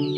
Iya,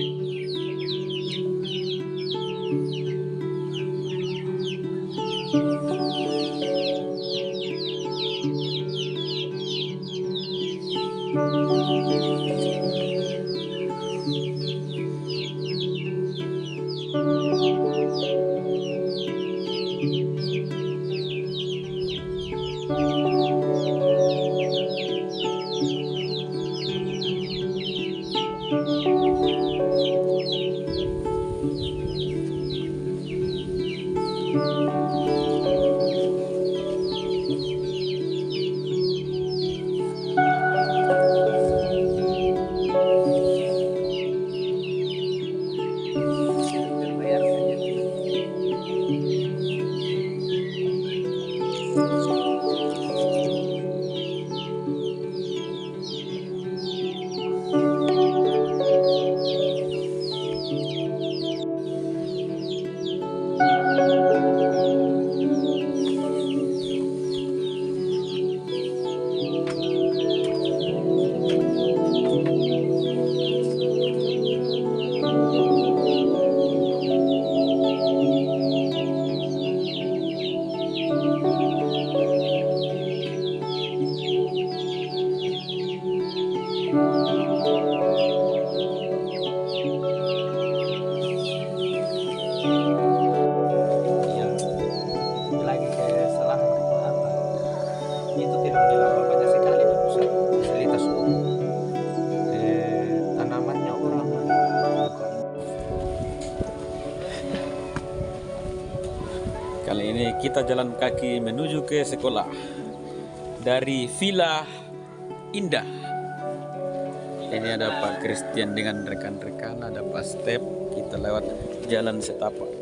lagi ke salah apa? Itu tidak bilang banyak sekali di pusat fasilitas tanamannya orang. Kali ini kita jalan kaki menuju ke sekolah dari Villa Indah. Ini ada Pak Christian dengan rekan-rekan, ada Pak Step. Kita lewat jalan setapak.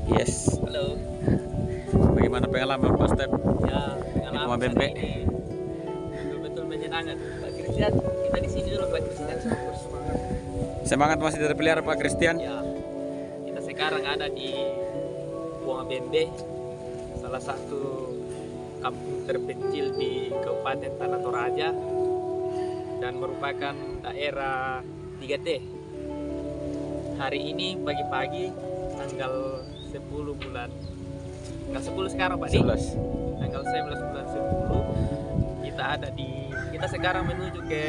Yes. Halo. Bagaimana pengalaman Pak Step? Ya, Rumah bebek. ini betul-betul menyenangkan. Pak Christian, kita di sini dulu Pak Christian. Semangat masih terpelihara Pak Christian. Ya, kita sekarang ada di Buang Bembe, salah satu kampung terpencil di Kabupaten Tanah Toraja dan merupakan daerah 3T. Hari ini pagi-pagi tanggal 10 bulan, tanggal 10 sekarang Pak Di? 11. Tanggal 11 bulan 10 kita sekarang menuju ke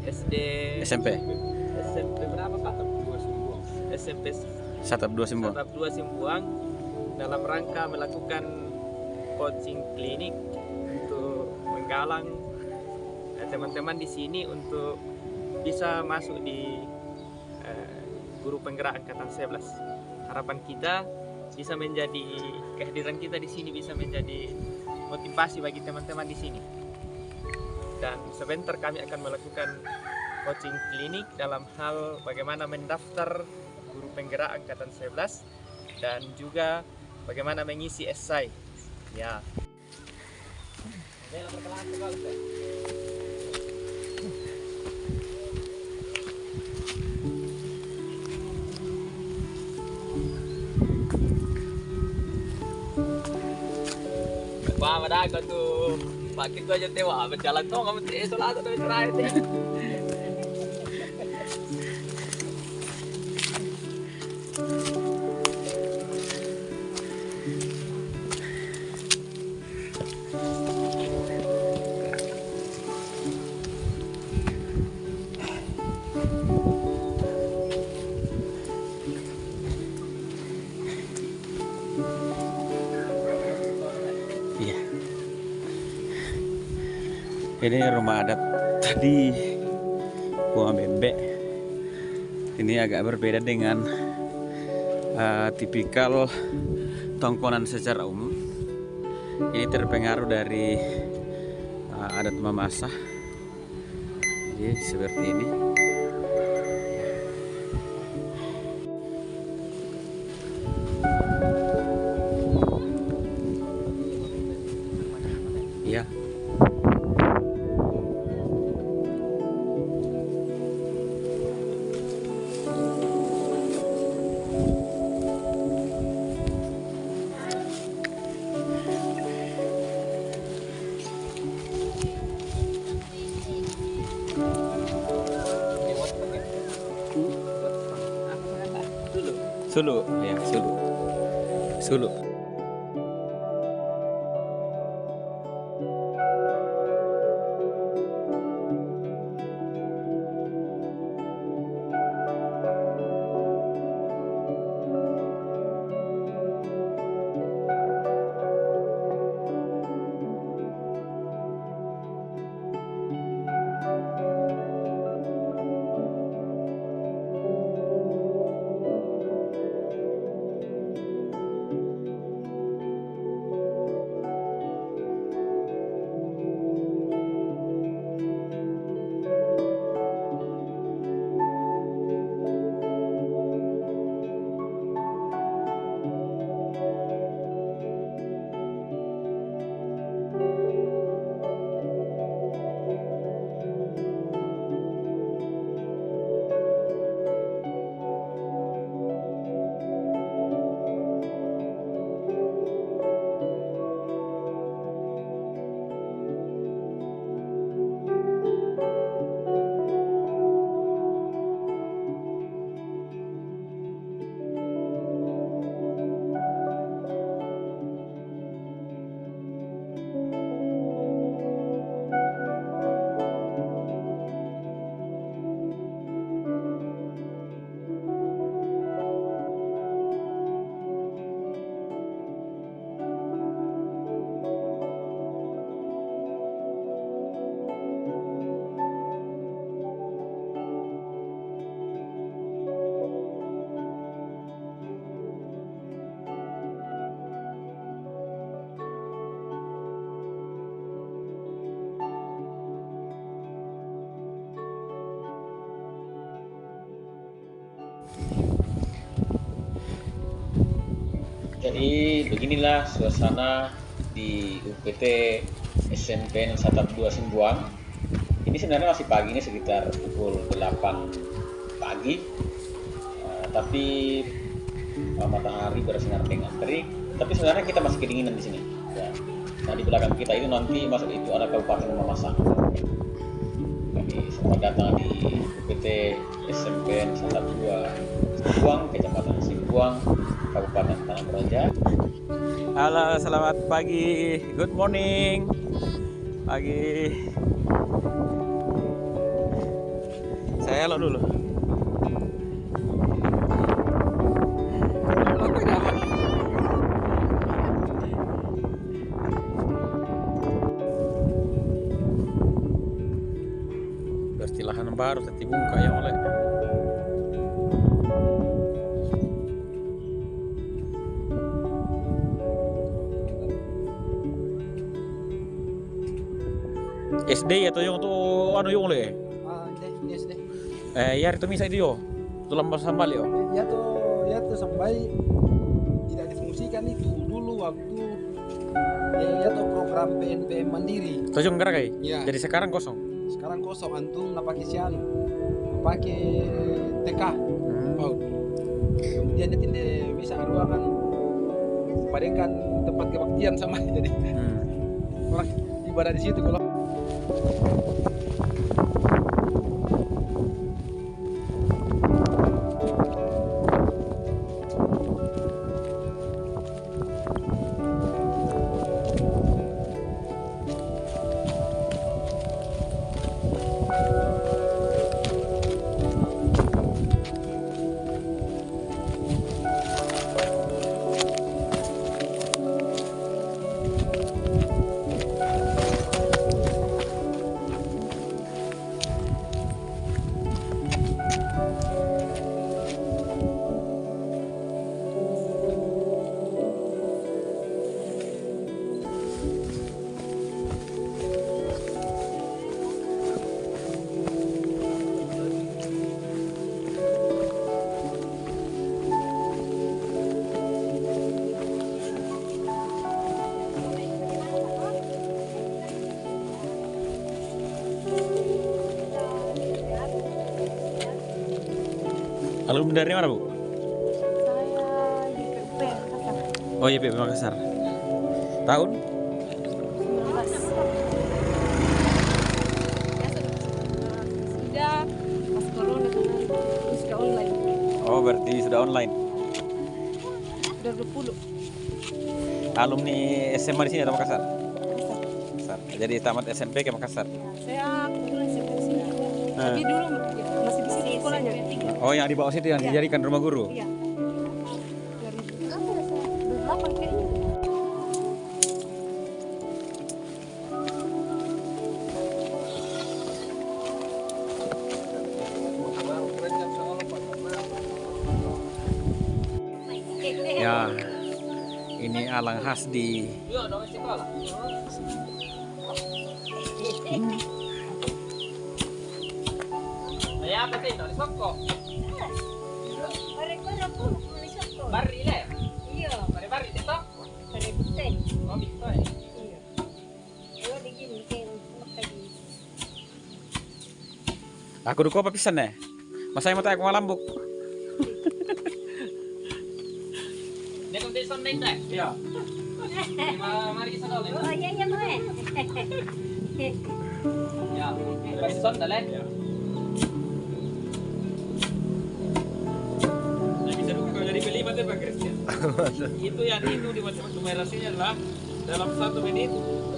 SD SMP. SMP berapa Pak? SMP Satap 2 Simbo. Tatap 2 Simbuang dalam rangka melakukan coaching klinik untuk menggalang teman-teman di sini untuk bisa masuk di guru penggerak angkatan 11. Harapan kita bisa menjadi kehadiran kita di sini bisa menjadi motivasi bagi teman-teman di sini. Dan sebentar kami akan melakukan coaching klinik dalam hal bagaimana mendaftar guru penggerak angkatan 11 dan juga bagaimana mengisi esai. Ya. Wah, ada kau tuh pakai tu aja tewa berjalan tuh kamu solat atau terakhir teh. Iya. Ini rumah adat tadi Buang Bembe. Ini agak berbeda dengan tipikal tongkonan secara umum. Ini terpengaruh dari adat Mamasa. Jadi seperti ini. Ya. Sulu, ya Sulu. Sulu. Jadi beginilah suasana di UPT SMPN Satap 2 Simbuang. Ini sebenarnya masih pagi, ini sekitar pukul 8 pagi. Tapi matahari bersinar dengan terik. Tapi sebenarnya kita masih kedinginan di sini. Ya. Nah di belakang kita itu nanti masuk itu ada Kabupaten Mamasa. Kami semua datang di UPT SMPN Satap 2 Simbuang, Kecamatan Simbuang, Kabupaten Tanah Toraja. Halo, selamat pagi. Good morning. Pagi. Saya halo dulu. Berarti lahan baru tadi buka ya oleh. SD atau yang tuh anu yung le? SD. Ya itu misal itu yo. Tuh lambas sambal yo. Ya tuh sampai tidak difungsikan itu dulu waktu ya tuh program PNPM mandiri. Tuh yung gerak Ya. Jadi sekarang kosong. Sekarang kosong antum nak pakai sian, pakai TK. Oh. Kemudian dia tidak bisa ruangan padenkan tempat kebaktian sama jadi orang ibadah di situ kalau Alumni dari mana, Bu? Saya di PUP Makassar. Oh iya, PUP Makassar. Tahun? 19. Sudah pas corona kemarin, terus sudah online. Oh, berarti sudah online. 2020. Alumni SMA di sini atau Makassar? Makassar. Jadi tamat SMP ke Makassar. Saya kebetulan SMP sini. Tapi dulu masih di sini sekolahnya. Oh, yang di bawah situ yang dijadikan rumah guru. Iya. 2008 kayaknya. Ya, ini alang khas di Saya apa sih? Dari Soko. Bari le. Iya, Bari TikTok. dari Buten. Oh, bisa ya. Iya. Kalau digini kayak tadi. aku duko apa pisan nih? Masa yang mata aku ngalambuk. Dia kan desa neng deh. Iya. Mari kita dulu. Oh iya iya Mae. Ya, person dah lah. Nah, bisa duka kalau jadi beli mati Pak Christian. Itu yang itu di macam numerasinya adalah dalam 1 menit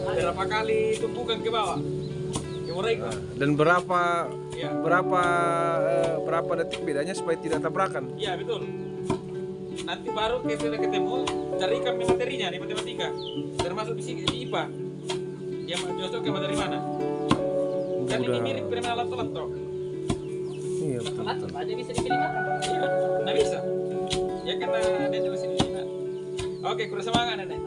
berapa kali tumpukan ke bawah. Yang Dan berapa Ya. berapa detik bedanya supaya tidak tabrakan? Iya betul. Nanti baru kita ketemu carikan materinya di matematika, termasuk di IPA. Yang cocok ke materi mana? Kan ini mirip dengan alat-alat toh. Iya. Alat aja bisa dipilih kan? Iya, nah bisa. Ya karena dia juga sini. Oke, kurang semangat nenek.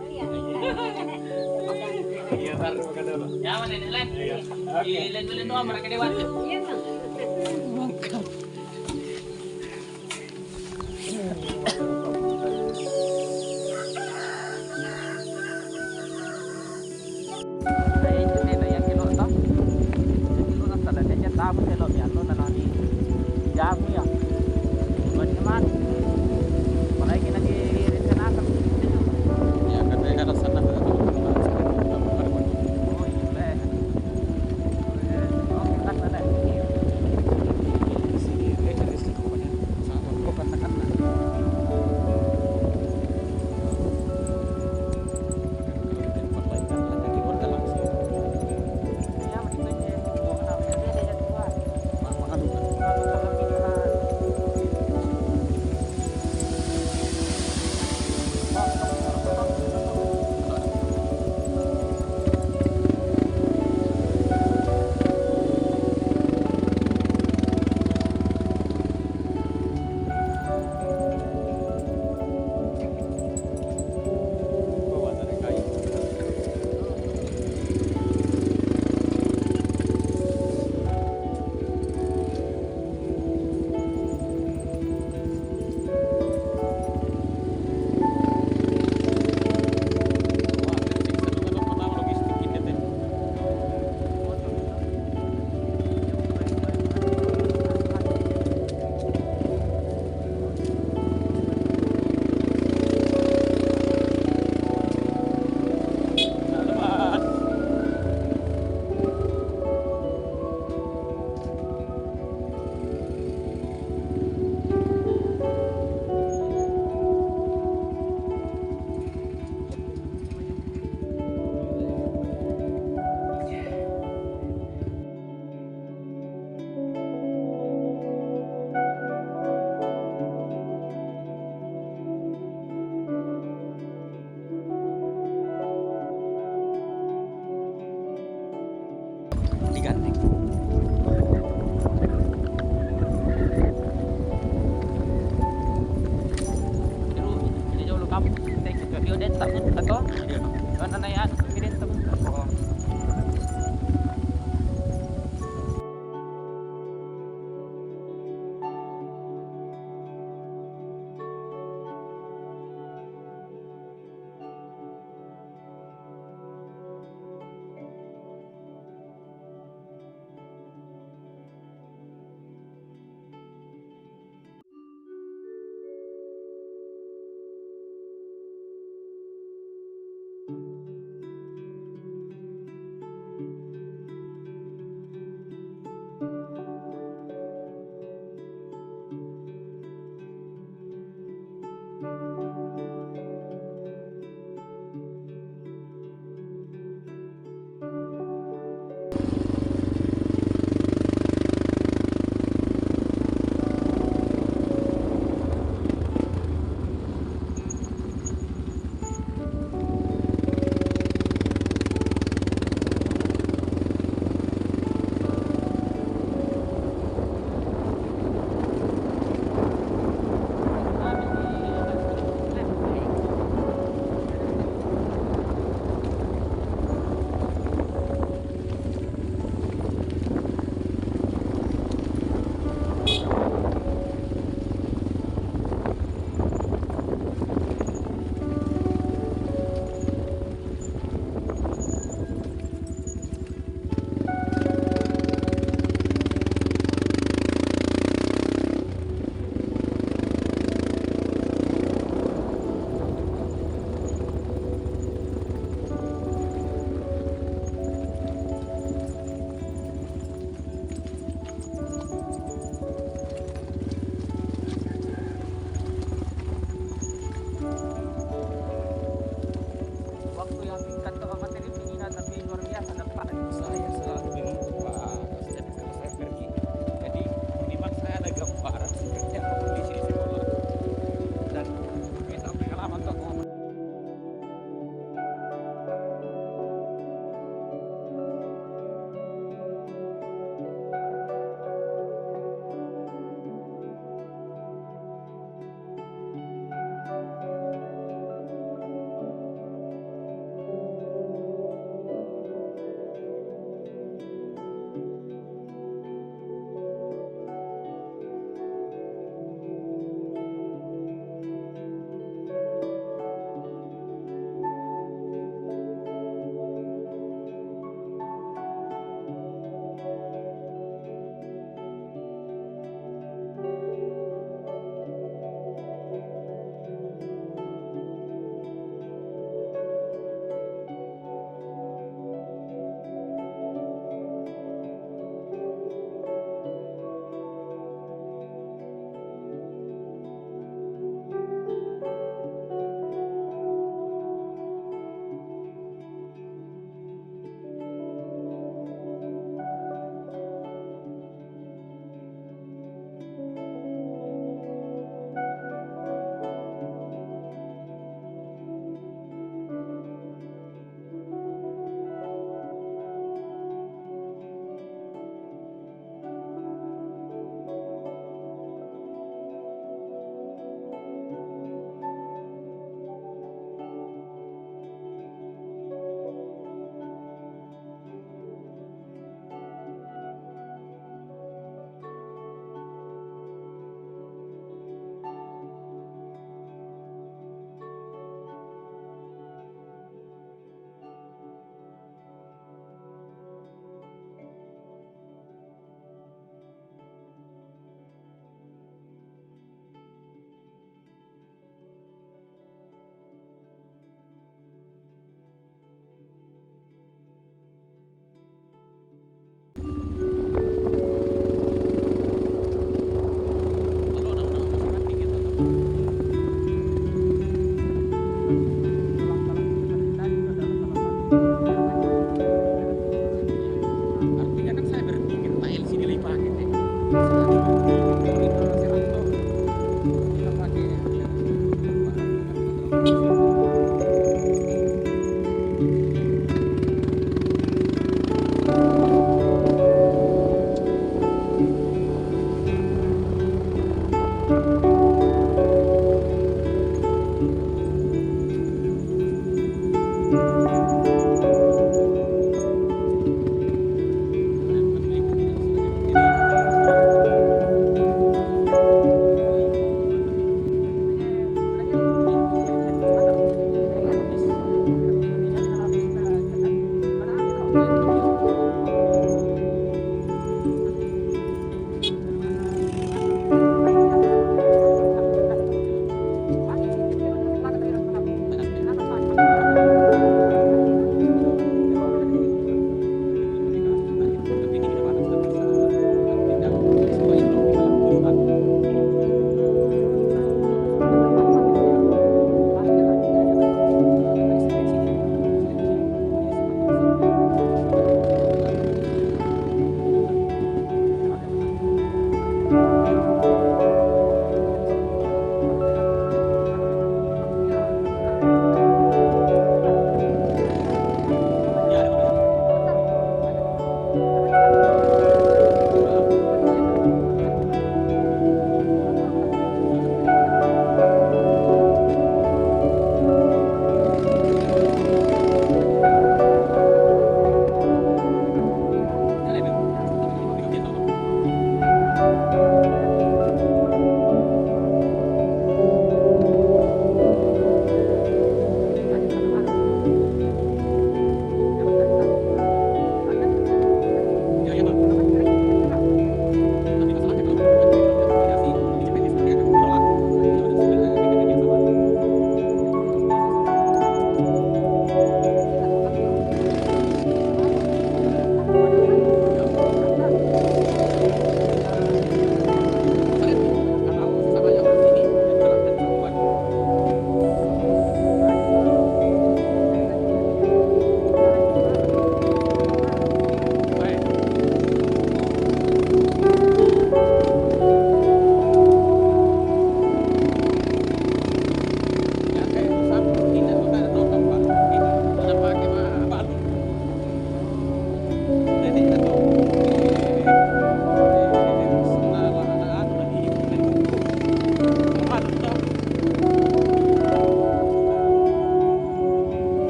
Iya, taruh makan dulu. Ya mana nenek lain? Lain doang mereka dewasa. Iya Bang. Saya itu nenek yang kilo tak. Kilo nak salah dia tahu kilo yang lo nanti jamu ya. Bagaimana? Mulai kita direncanakan. Ya, katanya kan sana Oh iya. Oke, tak ada.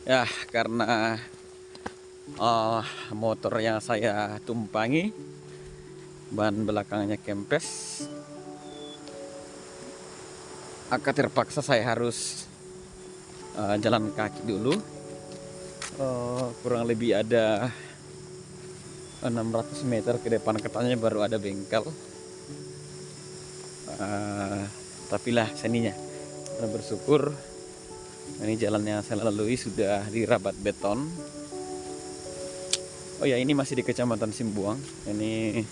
Ya, karena motor yang saya tumpangi ban belakangnya kempes, maka terpaksa saya harus jalan kaki dulu. Kurang lebih ada 600 meter ke depan, katanya baru ada bengkel. Tapi lah seninya, karena bersyukur ini jalan yang saya lalui sudah dirabat beton. Oh ya, ini masih di Kecamatan Simbuang, ini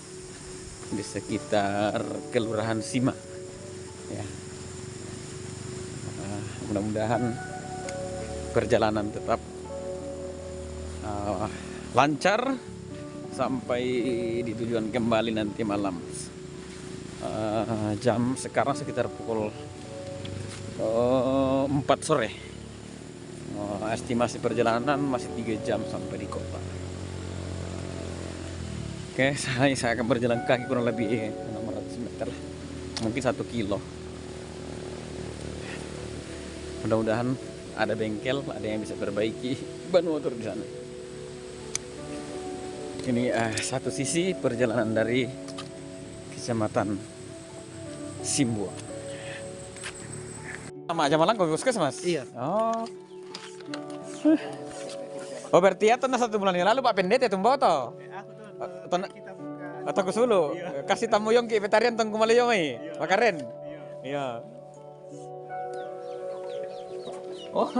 di sekitar Kelurahan Sima ya. Mudah-mudahan perjalanan tetap lancar sampai di tujuan kembali nanti malam. Jam sekarang sekitar pukul 4 sore. Estimasi perjalanan masih 3 jam sampai di kota. Oke, saya akan berjalan kaki kurang lebih 600 meter, mungkin 1 kilo. Mudah-mudahan ada bengkel, ada yang bisa perbaiki ban motor di sana. Ini satu sisi perjalanan dari Kecamatan Simbuang. Sama aja Malang kok Mas? Iya. Oh berarti ya tanah 1 bulan yang lalu Pak Pendeta tumbuh toh? Atau ke Sulu? Kasih tamu yang ke petarian tunggu Malayo mai. Makaren. Iya. Oh.